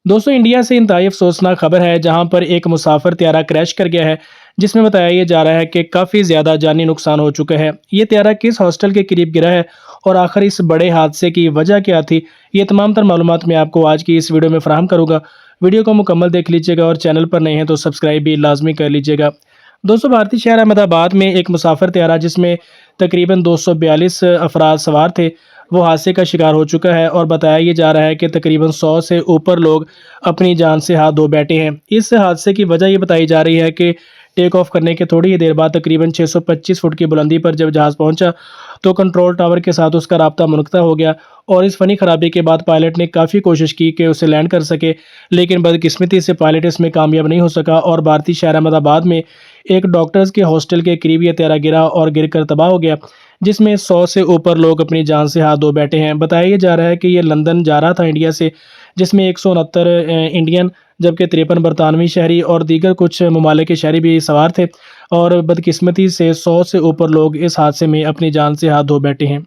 دوستوں انڈیا سے انتہائی افسوسناک خبر ہے جہاں پر ایک مسافر طیارہ کریش کر گیا ہے جس میں بتایا یہ جا رہا ہے کہ کافی زیادہ جانی نقصان ہو چکا ہے۔ یہ طیارہ کس ہاسٹل کے قریب گرا ہے اور آخر اس بڑے حادثے کی وجہ کیا تھی، یہ تمام تر معلومات میں آپ کو آج کی اس ویڈیو میں فراہم کروں گا۔ ویڈیو کو مکمل دیکھ لیجیے گا اور چینل پر نئے ہیں تو سبسکرائب بھی لازمی کر لیجیے گا۔ دوستوں بھارتی شہر احمد آباد میں ایک مسافر طیارہ جس میں تقریباً 242 افراد سوار تھے وہ حادثے کا شکار ہو چکا ہے اور بتایا یہ جا رہا ہے کہ تقریباً 100 سے اوپر لوگ اپنی جان سے ہاتھ دھو بیٹھے ہیں۔ اس حادثے کی وجہ یہ بتائی جا رہی ہے کہ ٹیک آف کرنے کے تھوڑی ہی دیر بعد تقریباً 625 فٹ کی بلندی پر جب جہاز پہنچا تو کنٹرول ٹاور کے ساتھ اس کا رابطہ منقطع ہو گیا اور اس فنی خرابی کے بعد پائلٹ نے کافی کوشش کی کہ اسے لینڈ کر سکے، لیکن بدقسمتی سے پائلٹ اس میں کامیاب نہیں ہو سکا اور بھارتی شہر احمد آباد میں ایک ڈاکٹرز کے ہاسٹل کے قریب یہ طیارہ گرا اور گر کر تباہ ہو گیا جس میں 100 سے اوپر لوگ اپنی جان سے ہاتھ دھو بیٹھے ہیں۔ بتایا یہ جا رہا ہے کہ یہ لندن جا رہا تھا انڈیا سے، جس میں 169 انڈین جبکہ 53 برطانوی شہری اور دیگر کچھ ممالک کے شہری بھی سوار تھے اور بدقسمتی سے 100 سے اوپر لوگ اس حادثے میں اپنی جان سے ہاتھ دھو بیٹھے ہیں۔